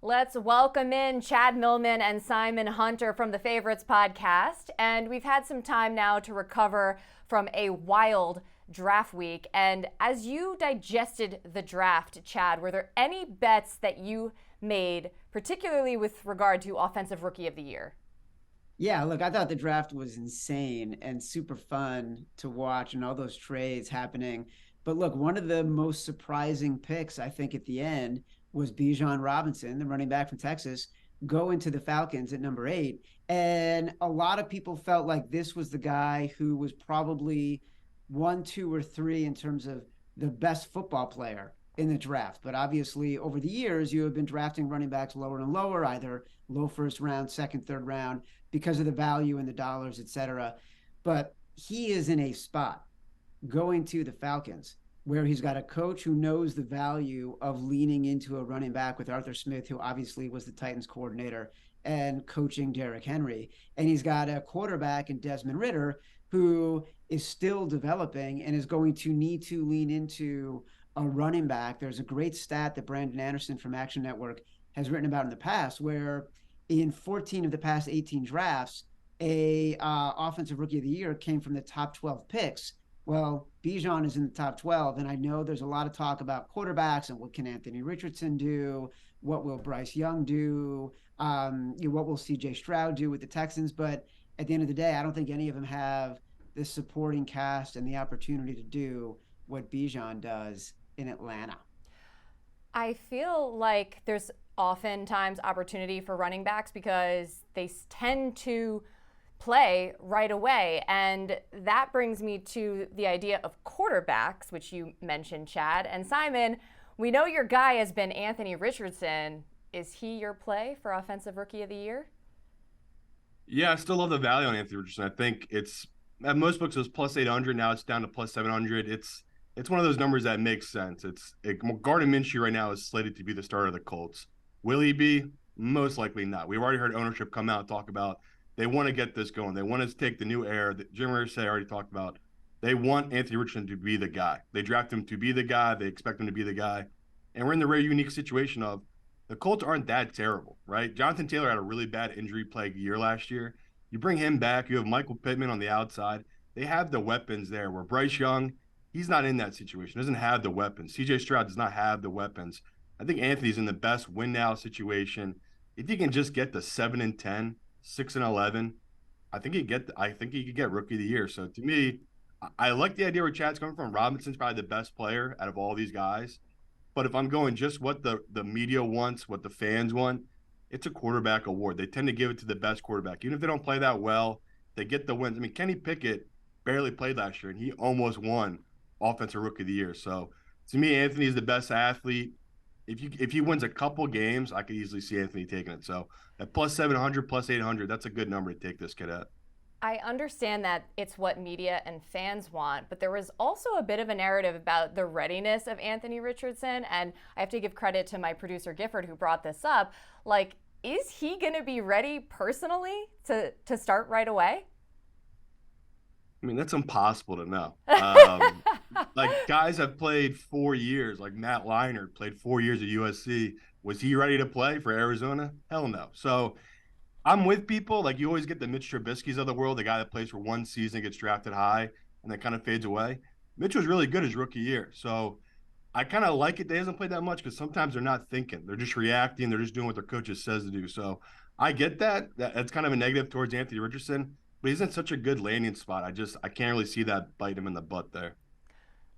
Let's welcome in Chad Millman and Simon Hunter from the Favorites podcast. And we've had some time now to recover from a wild draft week. And as you digested the draft, Chad, were there any bets that you made, particularly with regard to Offensive Rookie of the Year? Yeah, look, I thought the draft was insane and super fun to watch and all those trades happening. But look, one of the most surprising picks, I think, at the end was Bijan Robinson, the running back from Texas, going to the Falcons at number 8. And a lot of people felt like this was the guy who was probably 1, 2, or 3 in terms of the best football player in the draft. But obviously, over the years, you have been drafting running backs lower and lower, either low first round, second, third round, because of the value and the dollars, et cetera. But he is in a spot going to the Falcons where he's got a coach who knows the value of leaning into a running back with Arthur Smith, who obviously was the Titans coordinator, and coaching Derrick Henry. And he's got a quarterback in Desmond Ridder who is still developing and is going to need to lean into a running back. There's a great stat that Brandon Anderson from Action Network has written about in the past, where in 14 of the past 18 drafts, a offensive rookie of the year came from the top 12 picks. Well, Bijan is in the top 12, and I know there's a lot of talk about quarterbacks and what can Anthony Richardson do, what will Bryce Young do, what will C.J. Stroud do with the Texans. But at the end of the day, I don't think any of them have the supporting cast and the opportunity to do what Bijan does in Atlanta. I feel like there's oftentimes opportunity for running backs because they tend to play right away. And that brings me to the idea of quarterbacks, which you mentioned, Chad. And Simon, we know your guy has been Anthony Richardson. Is he your play for Offensive Rookie of the Year? Yeah, I still love the value on Anthony Richardson. I think it's at most books it was plus 800. Now it's down to plus 700. It's one of those numbers that makes sense. Gardner Minshew right now is slated to be the starter of the Colts. Will he be? Most likely not. We've already heard ownership come out and talk about they want to get this going. They want to take the new era that Jim Irsay already talked about. They want Anthony Richardson to be the guy. They draft him to be the guy. They expect him to be the guy. And we're in the very unique situation of the Colts aren't that terrible, right? Jonathan Taylor had a really bad injury-plagued year last year. You bring him back. You have Michael Pittman on the outside. They have the weapons there where Bryce Young, he's not in that situation, doesn't have the weapons. C.J. Stroud does not have the weapons. I think Anthony's in the best win-now situation. If he can just get the 7-10, 6-11, I think he could get Rookie of the Year. So to me, I like the idea where Chad's coming from. Robinson's probably the best player out of all these guys. But if I'm going just what the media wants, what the fans want, it's a quarterback award. They tend to give it to the best quarterback. Even if they don't play that well, they get the wins. I mean, Kenny Pickett barely played last year, and he almost won Offensive Rookie of the Year. So to me, Anthony's the best athlete. If he wins a couple games, I could easily see Anthony taking it. So at plus 700, plus 800, that's a good number to take this kid at. I understand that it's what media and fans want, but there was also a bit of a narrative about the readiness of Anthony Richardson, and I have to give credit to my producer Gifford who brought this up. Like, is he going to be ready personally to start right away? I mean, that's impossible to know. Like, guys have played 4 years, like Matt Leinart played 4 years at USC. Was he ready to play for Arizona? Hell no. So I'm with people. Like, you always get the Mitch Trubisky's of the world, the guy that plays for one season, gets drafted high, and then kind of fades away. Mitch was really good his rookie year. So I kind of like it. They hasn't played that much because sometimes they're not thinking. They're just reacting. They're just doing what their coaches says to do. So I get that. That's kind of a negative towards Anthony Richardson, but he's in such a good landing spot. I can't really see that bite him in the butt there.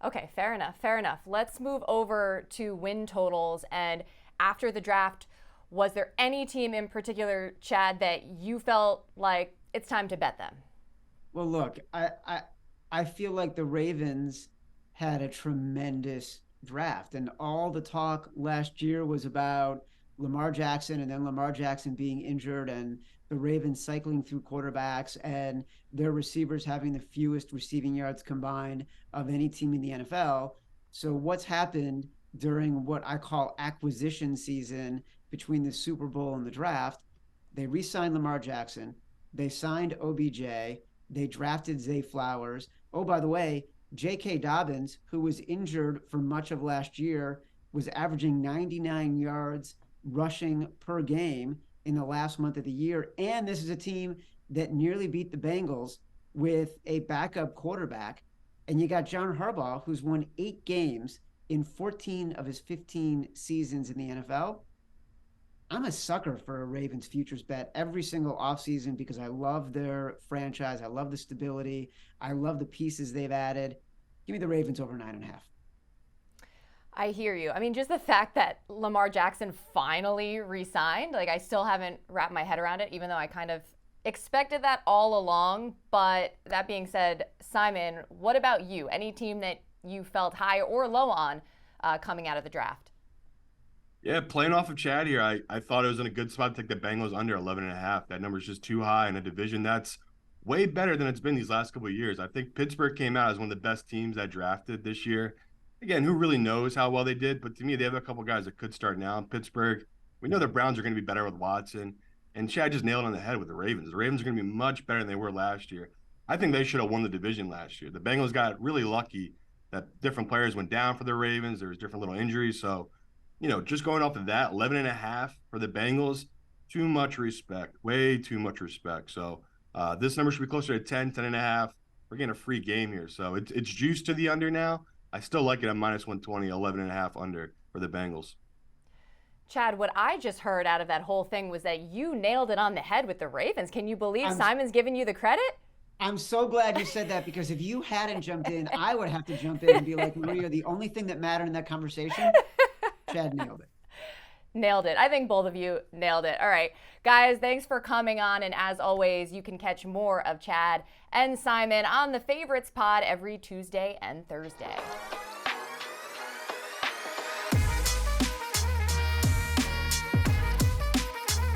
Okay, fair enough. Fair enough. Let's move over to win totals. And after the draft, was there any team in particular, Chad, that you felt like it's time to bet them? Well, look, I feel like the Ravens had a tremendous draft, and all the talk last year was about Lamar Jackson and then Lamar Jackson being injured and the Ravens cycling through quarterbacks and their receivers having the fewest receiving yards combined of any team in the NFL. So what's happened during what I call acquisition season between the Super Bowl and the draft? They re-signed Lamar Jackson. They signed OBJ. They drafted Zay Flowers. Oh, by the way, J.K. Dobbins, who was injured for much of last year, was averaging 99 yards, rushing per game in the last month of the year. And this is a team that nearly beat the Bengals with a backup quarterback. And you got John Harbaugh, who's won 8 games in 14 of his 15 seasons in the NFL. I'm a sucker for a Ravens futures bet every single offseason because I love their franchise. I love the stability. I love the pieces they've added. Give me the Ravens over 9.5. I hear you. I mean, just the fact that Lamar Jackson finally re-signed, like I still haven't wrapped my head around it, even though I kind of expected that all along. But that being said, Simon, what about you? Any team that you felt high or low on coming out of the draft? Yeah, playing off of Chad here, I thought it was in a good spot to take the Bengals under 11.5. That number is just too high in a division that's way better than it's been these last couple of years. I think Pittsburgh came out as one of the best teams that drafted this year. Again, who really knows how well they did? But to me, they have a couple of guys that could start now in Pittsburgh. We know the Browns are going to be better with Watson. And Chad just nailed it on the head with the Ravens. The Ravens are going to be much better than they were last year. I think they should have won the division last year. The Bengals got really lucky that different players went down for the Ravens. There was different little injuries. So, just going off of that, 11.5 for the Bengals, too much respect, way too much respect. So this number should be closer to 10.5. We're getting a free game here. So it's juiced to the under now. I still like it at minus 120, 11.5 under for the Bengals. Chad, what I just heard out of that whole thing was that you nailed it on the head with the Ravens. Can you believe Simon's giving you the credit? I'm so glad you said that because if you hadn't jumped in, I would have to jump in and be like, Maria, the only thing that mattered in that conversation, Chad nailed it. Nailed it. I think both of you nailed it. All right, guys, thanks for coming on. And as always, you can catch more of Chad and Simon on the Favorites Pod every Tuesday and Thursday.